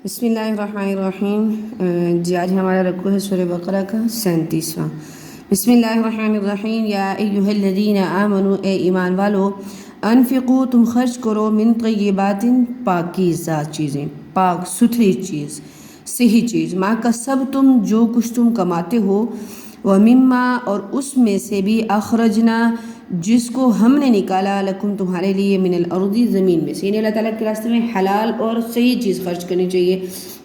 بسم اللہ الرحمن الرحیم۔ جی آج ہمارا رکوع ہے سورہ بقرہ کا 37واں۔ بسم اللہ الرحمن الرحیم۔ یا ایھا الذین آمنوا، اے ایمان والو، انفقوا تم خرچ کرو، من طیبات پاکیزہ چیزیں، پاک ستھری چیز، صحیح چیز، ما کسبتم جو کچھ تم کماتے ہو، ومما اور اس میں سے بھی اخرجنا جس کو ہم نے نکالا، لکم تمہارے لیے، من الارض زمین میں سے، یعنی اللہ تعالیٰ کے راستے میں حلال اور صحیح چیز خرچ کرنی چاہیے،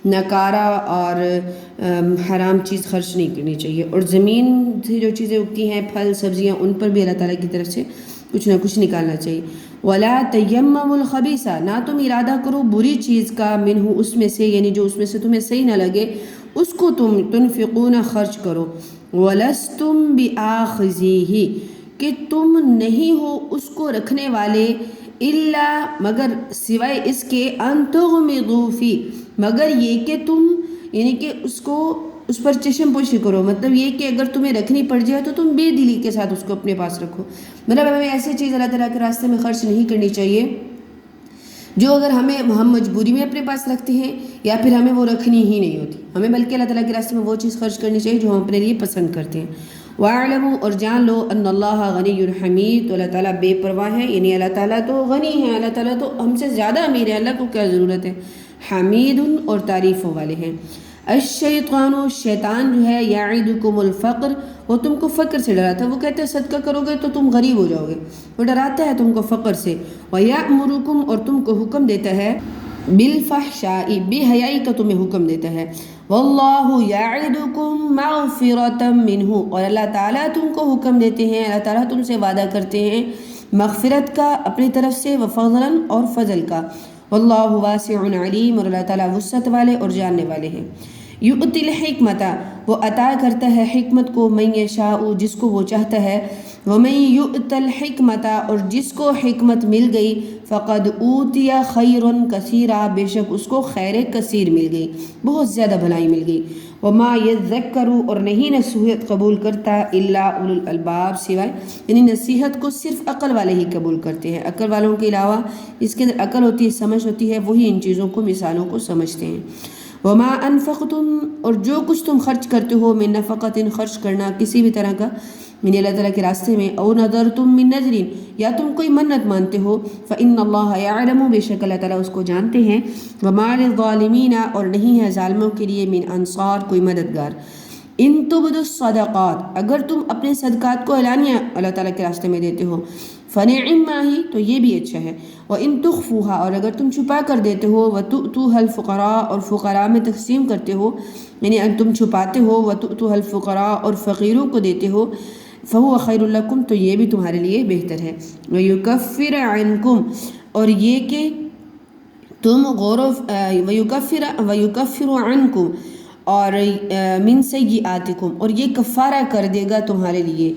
ناکارہ اور حرام چیز خرچ نہیں کرنی چاہیے، اور زمین سے جو چیزیں اگتی ہیں، پھل سبزیاں، ان پر بھی اللہ تعالیٰ کی طرف سے کچھ نہ کچھ نکالنا چاہیے۔ ولا تیمموا الخبیث، نہ تم ارادہ کرو بری چیز کا، منہ اس میں سے، یعنی جو اس میں سے تمہیں صحیح نہ لگے اس کو تم تنفقون خرچ کرو، ولستم بآخذیہ کہ تم نہیں ہو اس کو رکھنے والے، الا مگر سوائے اس کے، ان تغمضوا فی مگر یہ کہ تم یعنی کہ اس پر چشم پوشی کرو، مطلب یہ کہ اگر تمہیں رکھنی پڑ جائے تو تم بے دلی کے ساتھ اس کو اپنے پاس رکھو، مطلب ہمیں ایسی چیز اللہ تعالیٰ کے راستے میں خرچ نہیں کرنی چاہیے جو اگر ہم مجبوری میں اپنے پاس رکھتے ہیں یا پھر ہمیں وہ رکھنی ہی نہیں ہوتی، ہمیں بلکہ اللہ تعالیٰ کے راستے میں وہ چیز خرچ کرنی چاہیے جو ہم اپنے لیے پسند کرتے ہیں۔ وَاعْلَمُوا اور جان لو، ان اللہ غنی حمید، تو اللہ تعالیٰ بے پرواہ ہے، یعنی اللہ تعالیٰ تو غنی ہے، اللہ تعالیٰ تو ہم سے زیادہ امیر ہے، اللہ کو کیا ضرورت ہے، حمید اور تعریفوں والے ہیں۔ الشیطان شیطان جو ہے، یعدکم الفقر وہ تم کو فقر سے ڈراتا ہے، وہ کہتے ہیں صدقہ کرو گے تو تم غریب ہو جاؤ گے، وہ ڈراتا ہے تم کو فقر سے، وَيَأْمُرُكُمْ اور تم کو حکم دیتا ہے، بالفحشاء بے حیائی کا تمہیں حکم دیتا ہے، واللہ یعدکم مغفرۃ منہ اور اللہ تعالیٰ تم کو حکم دیتے ہیں، اللہ تعالیٰ تم سے وعدہ کرتے ہیں مغفرت کا اپنی طرف سے، وفضلا اور فضل کا، واللہ واسع علیم اور اللہ تعالیٰ وسعت والے اور جاننے والے ہیں۔ یؤتی الحکمت وہ عطا کرتا ہے حکمت کو، من یشاء جس کو وہ چاہتا ہے، ومن یؤت الحکمت اور جس کو حکمت مل گئی، فقد اوتی خیرا کثیرا بے شک اس کو خیر کثیر مل گئی، بہت زیادہ بھلائی مل گئی، وما یذکر اور نہیں نصیحت قبول کرتا، الا اولو الالباب سوائے یعنی نصیحت کو صرف عقل والے ہی قبول کرتے ہیں، عقل والوں کے علاوہ اس کے اندر عقل ہوتی ہے، سمجھ ہوتی ہے، وہی ان چیزوں کو مثالوں کو سمجھتے ہیں۔ وما انفقتم اور جو کچھ تم خرچ کرتے ہو، من نفقۃ خرچ کرنا کسی بھی طرح کا، یعنی اللہ تعالیٰ کے راستے میں، او نذرتم من نذر یا تم کوئی منت مانتے ہو، فإن اللہ یعلم بے شک اللہ تعالیٰ اس کو جانتے ہیں، وما للظالمین اور نہیں ہے ظالموں کے لیے، من انصار کوئی مددگار۔ ان تبدوا الصدقات اگر تم اپنے صدقات کو اعلانیہ اللہ تعالیٰ کے راستے میں دیتے ہو، فنعما ہی تو یہ بھی اچھا ہے، وان تخفوها اور اگر تم چھپا کر دیتے ہو، وتؤتوها الفقراء اور فقراء میں تقسیم کرتے ہو، یعنی اگر تم چھپاتے ہو، وتؤتوها الفقراء اور فقیروں کو دیتے ہو، فهو خیر لکم تو یہ بھی تمہارے لیے بہتر ہے، ویکفر عنکم اور یہ کہ تم ویکفر عنکم اور من سیئاتکم اور یہ کفارہ کر دے گا تمہارے لیے،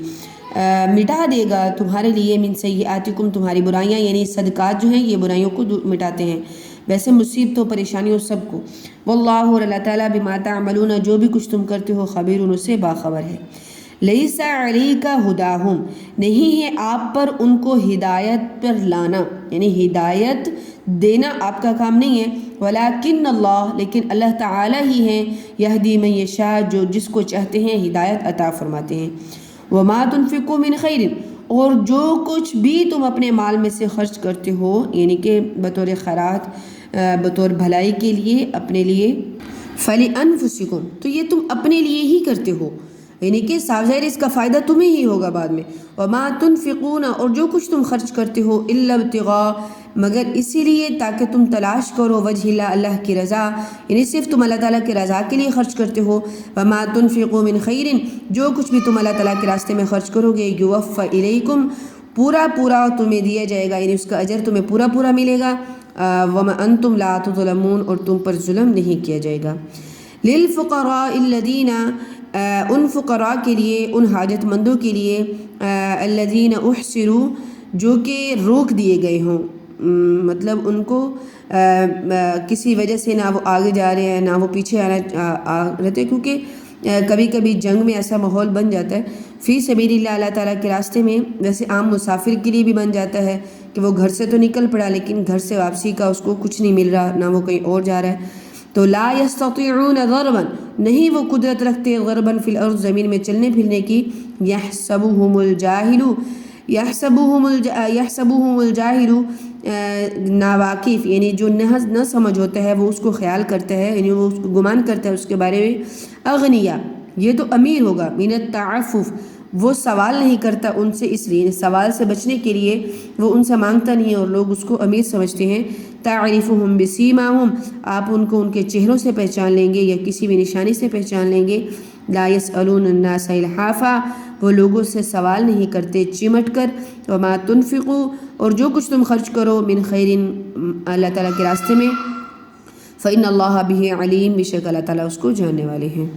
مٹا دے گا تمہارے لیے، من سیئاتکم تمہاری برائیاں، یعنی صدقات جو ہیں یہ برائیوں کو مٹاتے ہیں، ویسے مصیبتوں پریشانیوں سب کو، واللہ اور اللہ تعالیٰ بما تعملون جو بھی کچھ تم کرتے ہو، خبیر ان سے باخبر ہے۔ لیس علیک ہداہم نہیں ہے آپ پر ان کو ہدایت پر لانا، یعنی ہدایت دینا آپ کا کام نہیں ہے، ولیکن اللہ لیکن اللہ تعالیٰ ہی ہیں، یہدی من یشاء جو جس کو چاہتے ہیں ہدایت عطا فرماتے ہیں، وما تنفقوا من خیر اور جو کچھ بھی تم اپنے مال میں سے خرچ کرتے ہو، یعنی کہ بطور خیرات، بطور بھلائی کے لیے، اپنے لیے، فلانفسکم تو یہ تم اپنے لیے ہی کرتے ہو، یعنی کہ صاف ظاہر اس کا فائدہ تمہیں ہی ہوگا بعد میں، وما تنفقون اور جو کچھ تم خرچ کرتے ہو، الا ابتغاء مگر اسی لیے تاکہ تم تلاش کرو، وجہ اللہ اللہ کی رضا، یعنی صرف تم اللہ تعالیٰ کی رضا کے لیے خرچ کرتے ہو، وما تنفقوا من خیر جو کچھ بھی تم اللہ تعالیٰ کے راستے میں خرچ کرو گے، یوفی الیکم پورا پورا تمہیں دیا جائے گا، یعنی اس کا اجر تمہیں پورا پورا ملے گا، وما انتم لا تظلمون اور تم پر ظلم نہیں کیا جائے گا۔ للفقراء الذین ان فقراء کے لیے، ان حاجت مندوں کے لیے، الذین احصروا جو کہ روک دیے گئے ہوں، مطلب ان کو کسی وجہ سے نہ وہ آگے جا رہے ہیں نہ وہ پیچھے رہتے، کیونکہ کبھی کبھی جنگ میں ایسا ماحول بن جاتا ہے، فی سبیل اللہ اللہ تعالیٰ کے راستے میں، ویسے عام مسافر کے لیے بھی بن جاتا ہے کہ وہ گھر سے تو نکل پڑا لیکن گھر سے واپسی کا اس کو کچھ نہیں مل رہا، نہ وہ کہیں اور جا رہا ہے، تو لا یستطیعون ضربا نہیں وہ قدرت رکھتے غرباً فی الارض زمین میں چلنے پھرنے کی یحسبہم الجاہل ناواقف یعنی جو نہ سمجھ ہوتا ہے وہ اس کو خیال کرتا ہے یعنی وہ اس کو گمان کرتا ہے اس کے بارے میں اغنیا یہ تو امیر ہوگا من التعفف وہ سوال نہیں کرتا ان سے اس لیے سوال سے بچنے کے لیے وہ ان سے مانگتا نہیں اور لوگ اس کو امیر سمجھتے ہیں تعرفہم بسیماہم آپ ان کو ان کے چہروں سے پہچان لیں گے یا کسی بھی نشانی سے پہچان لیں گے لا یسألون الناس الحافا وہ لوگوں سے سوال نہیں کرتے چمٹ کر وما تنفقوا اور جو کچھ تم خرچ کرو من خیر اللہ تعالیٰ کے راستے میں فإن اللہ بہ علیم بے شک اللہ تعالیٰ اس کو جاننے والے ہیں